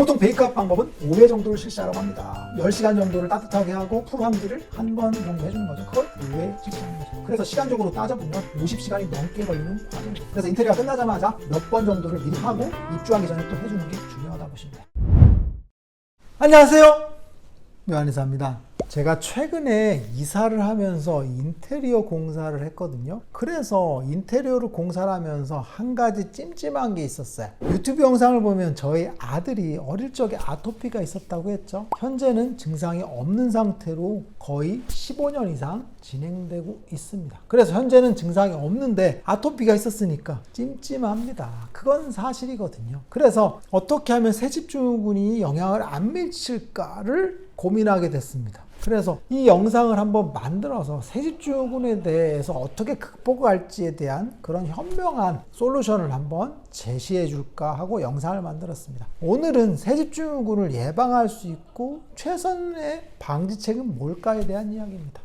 보통 베이크업 방법은 5회 정도를 실시하라고 합니다. 10시간 정도를 따뜻하게 하고 풀 환기를 한 번 정도 해주는 거죠. 그걸 5회 실시하는 거죠. 그래서 시간적으로 따져보면 50시간이 넘게 걸리는 과정이에요. 그래서 인테리어가 끝나자마자 몇 번 정도를 미리 하고 입주하기 전에 또 해주는 게 중요하다 보시면 돼요. 안녕하세요, 묘한이사입니다. 제가 최근에 이사를 하면서 인테리어 공사를 했거든요. 그래서 인테리어를 공사를 하면서 한 가지 찜찜한 게 있었어요. 유튜브 영상을 보면 저희 아들이 어릴 적에 아토피가 있었다고 했죠. 현재는 증상이 없는 상태로 거의 15년 이상 진행되고 있습니다. 그래서 현재는 증상이 없는데 아토피가 있었으니까 찜찜합니다. 그건 사실이거든요. 그래서 어떻게 하면 새집중후군이 영향을 안 미칠까를 고민하게 됐습니다. 그래서 이 영상을 한번 만들어서 새집중후군에 대해서 어떻게 극복할지에 대한 그런 현명한 솔루션을 한번 제시해 줄까 하고 영상을 만들었습니다. 오늘은 새집중후군을 예방할 수 있고 최선의 방지책은 뭘까에 대한 이야기입니다.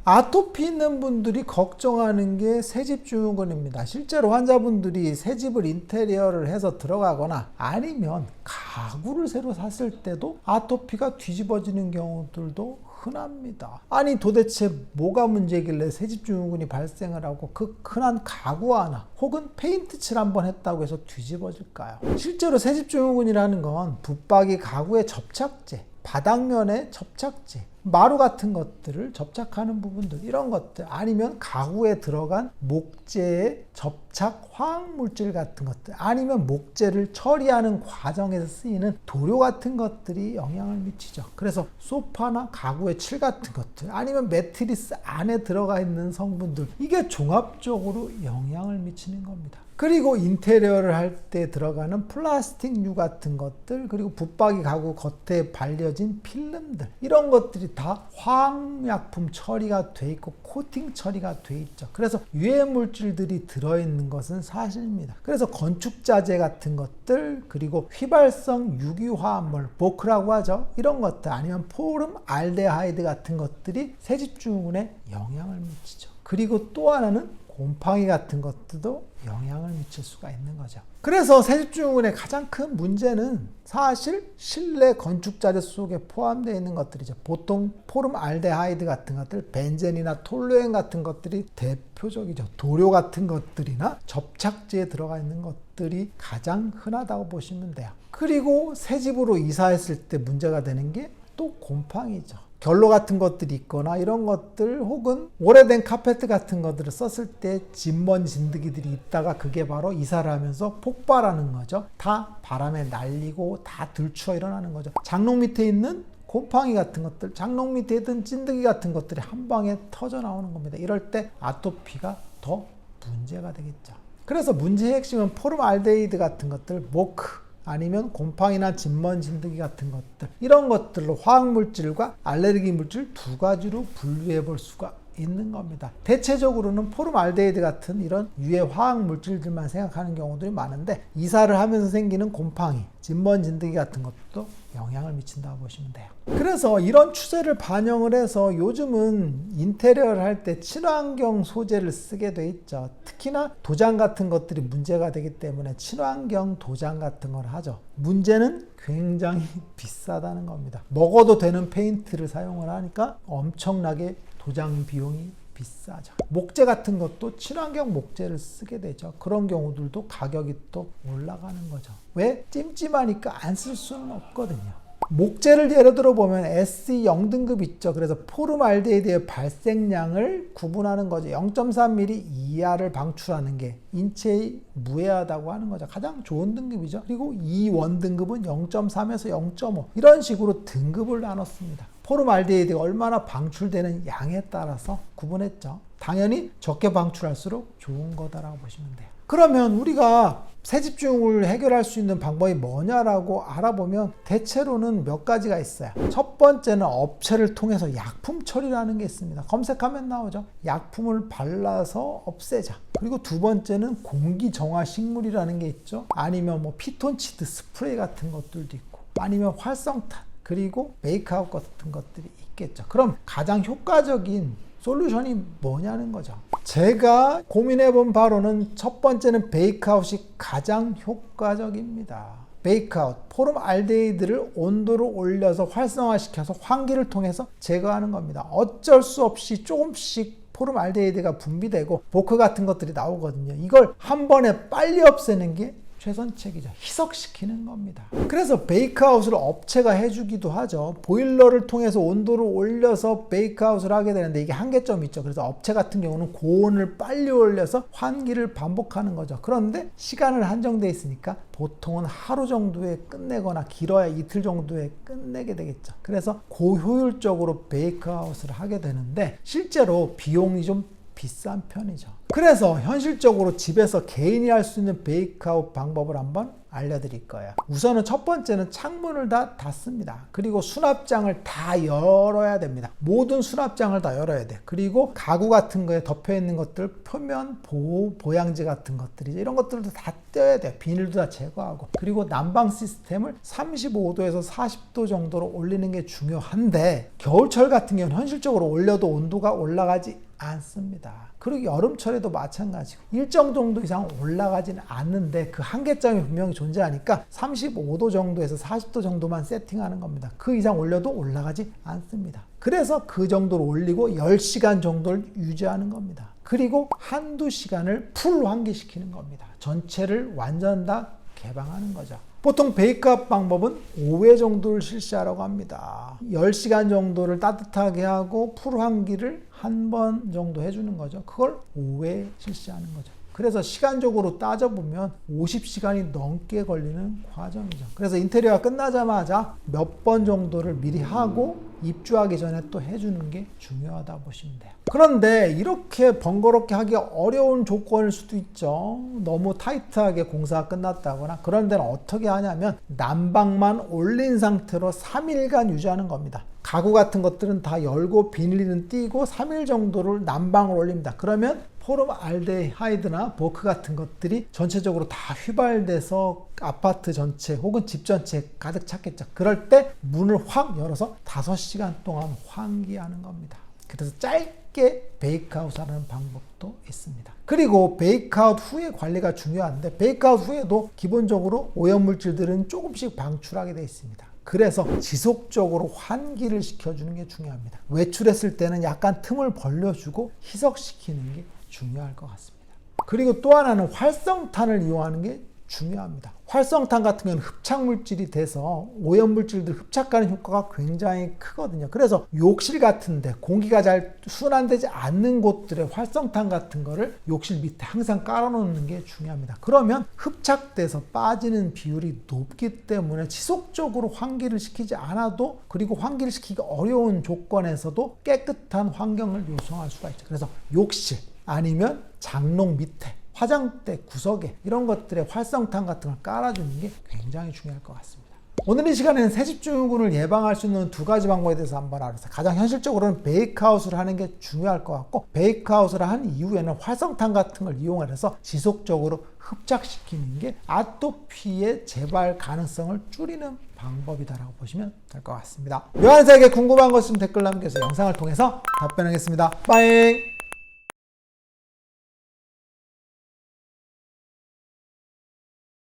아토피 있는 분들이 걱정하는 게 새집중후군입니다. 실제로 환자분들이 새집을 인테리어를 해서 들어가거나 아니면 가구를 새로 샀을 때도 아토피가 뒤집어지는 경우들도 흔합니다. 아니 도대체 뭐가 문제길래 새집중후군이 발생을 하고 그 흔한 가구 하나 혹은 페인트 칠 한번 했다고 해서 뒤집어질까요? 실제로 새집중후군이라는 건 붙박이 가구의 접착제, 바닥면의 접착제, 마루 같은 것들을 접착하는 부분들, 이런 것들, 아니면 가구에 들어간 목재의 접착 화학물질 같은 것들, 아니면 목재를 처리하는 과정에서 쓰이는 도료 같은 것들이 영향을 미치죠. 그래서 소파나 가구의 칠 같은 것들, 아니면 매트리스 안에 들어가 있는 성분들, 이게 종합적으로 영향을 미치는 겁니다. 그리고 인테리어를 할 때 들어가는 플라스틱류 같은 것들, 그리고 붙박이 가구 겉에 발려진 필름들, 이런 것들이 다 화학약품 처리가 돼 있고 코팅 처리가 돼 있죠. 그래서 유해 물질들이 들어있는 것은 사실입니다. 그래서 건축자재 같은 것들, 그리고 휘발성 유기화합물, 보크라고 하죠. 이런 것들, 아니면 포름 알데하이드 같은 것들이 새집중후군에 영향을 미치죠. 그리고 또 하나는 곰팡이 같은 것들도 영향을 미칠 수가 있는 거죠. 그래서 새집중후군의 가장 큰 문제는 사실 실내 건축자재 속에 포함되어 있는 것들이죠. 보통 포름 알데하이드 같은 것들, 벤젠이나 톨루엔 같은 것들이 대표적이죠. 도료 같은 것들이나 접착제에 들어가 있는 것들이 가장 흔하다고 보시면 돼요. 그리고 새집으로 이사했을 때 문제가 되는 게 또 곰팡이죠. 결로 같은 것들이 있거나 이런 것들, 혹은 오래된 카페트 같은 것들을 썼을 때 진먼 진드기들이 있다가 그게 바로 이사를 하면서 폭발하는 거죠. 다 바람에 날리고 다 들추어 일어나는 거죠. 장롱 밑에 있는 곰팡이 같은 것들, 장롱 밑에 있던 찐드기 같은 것들이 한 방에 터져 나오는 겁니다. 이럴 때 아토피가 더 문제가 되겠죠. 그래서 문제의 핵심은 포름알데히드 같은 것들, 모크, 아니면 곰팡이나 진먼 진드기 같은 것들, 이런 것들로 화학물질과 알레르기 물질 두 가지로 분류해 볼 수가 있는 겁니다. 대체적으로는 포름알데히드 같은 이런 유해 화학물질들만 생각하는 경우들이 많은데, 이사를 하면서 생기는 곰팡이, 진먼 진드기 같은 것도 영향을 미친다고 보시면 돼요. 그래서 이런 추세를 반영을 해서 요즘은 인테리어를 할 때 친환경 소재를 쓰게 돼 있죠. 특히나 도장 같은 것들이 문제가 되기 때문에 친환경 도장 같은 걸 하죠. 문제는 굉장히 비싸다는 겁니다. 먹어도 되는 페인트를 사용을 하니까 엄청나게 도장 비용이 비싸죠. 목재 같은 것도 친환경 목재를 쓰게 되죠. 그런 경우들도 가격이 또 올라가는 거죠. 왜? 찜찜하니까 안 쓸 수는 없거든요. 목재를 예를 들어 보면 SE 0등급 있죠. 그래서 포름알데히드의 발생량을 구분하는 거죠. 0.3mm 이하를 방출하는 게 인체에 무해하다고 하는 거죠. 가장 좋은 등급이죠. 그리고 E1 등급은 0.3에서 0.5, 이런 식으로 등급을 나눴습니다. 포름알데히드가 얼마나 방출되는 양에 따라서 구분했죠. 당연히 적게 방출할수록 좋은 거다라고 보시면 돼요. 그러면 우리가 새집중을 해결할 수 있는 방법이 뭐냐라고 알아보면 대체로는 몇 가지가 있어요. 첫 번째는 업체를 통해서 약품 처리라는 게 있습니다. 검색하면 나오죠. 약품을 발라서 없애자. 그리고 두 번째는 공기 정화 식물이라는 게 있죠. 아니면 뭐 피톤치드 스프레이 같은 것들도 있고, 아니면 활성탄, 그리고 메이크아웃 같은 것들이 있겠죠. 그럼 가장 효과적인 솔루션이 뭐냐는 거죠. 제가 고민해 본 바로는 첫 번째는 베이크아웃이 가장 효과적입니다. 베이크아웃, 포름알데히드를 온도를 올려서 활성화시켜서 환기를 통해서 제거하는 겁니다. 어쩔 수 없이 조금씩 포름알데히드가 분비되고 보크 같은 것들이 나오거든요. 이걸 한 번에 빨리 없애는 게 최선책이죠. 희석시키는 겁니다. 그래서 베이크아웃을 업체가 해주기도 하죠. 보일러를 통해서 온도를 올려서 베이크아웃을 하게 되는데 이게 한계점이 있죠. 그래서 업체 같은 경우는 고온을 빨리 올려서 환기를 반복하는 거죠. 그런데 시간은 한정돼 있으니까 보통은 하루 정도에 끝내거나 길어야 이틀 정도에 끝내게 되겠죠. 그래서 고효율적으로 베이크아웃을 하게 되는데 실제로 비용이 좀 비싼 편이죠. 그래서 현실적으로 집에서 개인이 할 수 있는 베이크아웃 방법을 한번 알려드릴 거예요. 우선은 첫 번째는 창문을 다 닫습니다. 그리고 수납장을 다 열어야 됩니다. 모든 수납장을 다 열어야 돼. 그리고 가구 같은 거에 덮여 있는 것들, 표면 보호 보양지 같은 것들이죠. 이런 것들도 다 떼야 돼. 비닐도 다 제거하고. 그리고 난방 시스템을 35도에서 40도 정도로 올리는 게 중요한데 겨울철 같은 경우는 현실적으로 올려도 온도가 올라가지 않습니다. 그리고 여름철에도 마찬가지고 일정 정도 이상 올라가지는 않는데 그 한계점이 분명히 존재하니까 35도 정도에서 40도 정도만 세팅하는 겁니다. 그 이상 올려도 올라가지 않습니다. 그래서 그 정도로 올리고 10시간 정도를 유지하는 겁니다. 그리고 한두 시간을 풀 환기시키는 겁니다. 전체를 완전 다 개방하는 거죠. 보통 베이크아웃 방법은 5회 정도를 실시하라고 합니다. 10시간 정도를 따뜻하게 하고 풀 환기를 한 번 정도 해주는 거죠. 그걸 5회 실시하는 거죠. 그래서 시간적으로 따져보면 50시간이 넘게 걸리는 과정이죠. 그래서 인테리어가 끝나자마자 몇 번 정도를 미리 하고 입주하기 전에 또 해주는 게 중요하다 보시면 돼요. 그런데 이렇게 번거롭게 하기 어려운 조건일 수도 있죠. 너무 타이트하게 공사가 끝났다거나. 그런 데는 어떻게 하냐면 난방만 올린 상태로 3일간 유지하는 겁니다. 가구 같은 것들은 다 열고 비닐은 띄고 3일 정도를 난방을 올립니다. 그러면 포름알데하이드나 보크 같은 것들이 전체적으로 다 휘발돼서 아파트 전체 혹은 집 전체에 가득 찼겠죠. 그럴 때 문을 확 열어서 5시간 동안 환기하는 겁니다. 그래서 짧게 베이크아웃 하는 방법도 있습니다. 그리고 베이크아웃 후에 관리가 중요한데 베이크아웃 후에도 기본적으로 오염물질들은 조금씩 방출하게 되어 있습니다. 그래서 지속적으로 환기를 시켜주는 게 중요합니다. 외출했을 때는 약간 틈을 벌려주고 희석시키는 게 중요할 것 같습니다. 그리고 또 하나는 활성탄을 이용하는 게 중요합니다. 활성탄 같은 경우는 흡착물질이 돼서 오염물질들 흡착하는 효과가 굉장히 크거든요. 그래서 욕실 같은데 공기가 잘 순환되지 않는 곳들에 활성탄 같은 거를 욕실 밑에 항상 깔아놓는 게 중요합니다. 그러면 흡착돼서 빠지는 비율이 높기 때문에 지속적으로 환기를 시키지 않아도 그리고 환기를 시키기 어려운 조건에서도 깨끗한 환경을 요청할 수가 있죠. 그래서 욕실 아니면 장롱 밑에 화장대 구석에 이런 것들에 활성탄 같은 걸 깔아주는 게 굉장히 중요할 것 같습니다. 오늘 이 시간에는 새집중후군을 예방할 수 있는 두 가지 방법에 대해서 한번 알아봤어요. 가장 현실적으로는 베이크아웃을 하는 게 중요할 것 같고 베이크아웃을 한 이후에는 활성탄 같은 걸 이용해서 지속적으로 흡착시키는 게 아토피의 재발 가능성을 줄이는 방법이다라고 보시면 될 것 같습니다. 요한사에게 궁금한 것 있으면 댓글 남겨서 영상을 통해서 답변하겠습니다. 빠잉!